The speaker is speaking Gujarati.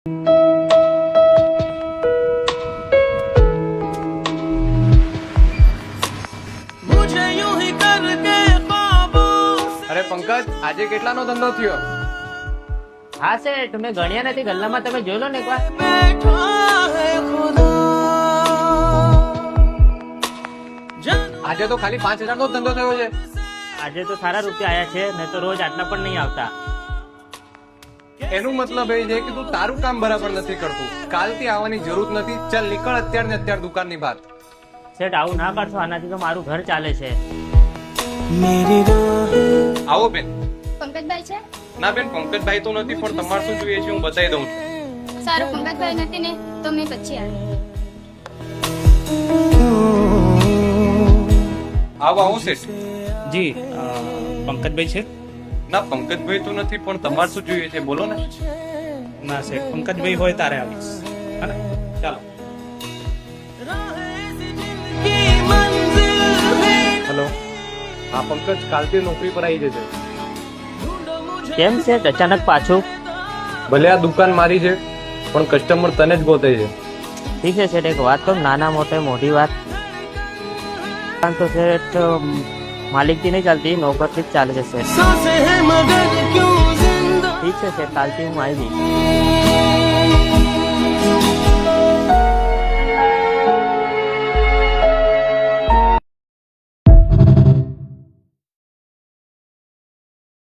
અરે પંકજ, આજે કેટલાનો ધંધો થયો? હા શેઠ, મેં ગણ્યા નથી. ગલ્લામાં તમે જોઈ લો ને એકવાર. આજે તો ખાલી 5,000 નો ધંધો થયો છે. આજે તો સારા રૂપિયા આયા છે, નહીં તો રોજ આટલા પણ નહીં આવતા. એનું મતલબ એ છે કે તું તારું કામ બરાબર નથી કરતું. કાલથી આવવાની જરૂર નથી. ચાલ નીકળ અત્યારે ને અત્યારે દુકાનની બહાર. શેઠ, આવું ના કરશો. આનાથી તો મારું ઘર ચાલે છે. આવો બેન. પંકજભાઈ છે? ના બેન, પંકજભાઈ તો નથી, પણ તમારે શું જોઈએ છે હું બતાવી દઉં છું. સારું, પંકજભાઈ નથી ને તો મેં પછી આવી. આવો આવો શેઠ. જી પંકજભાઈ છે? ના, પંકજભાઈ તો નથી, પણ તમારે શું જોઈએ છે બોલો ને. ના શેઠ, પંકજભાઈ હોય તારે આવીશ. હા ને, ચાલો. હેલો. હા પંકજ, કાલથી નોકરી પર આવી જશે. કેમ શેઠ અચાનક પાછું? ભલે આ દુકાન મારી છે, પણ કસ્ટમર તને જ ગોતે છે. ઠીક છે શેઠ, એક વાત કહું, નાના મોટે મોટી વાત તો શેઠ માલિકથી નહીં ચાલતી, નોકરથી જ ચાલે છે શેઠ. ઠીક છે શેઠ, કાલથી હું આવી જઈશ.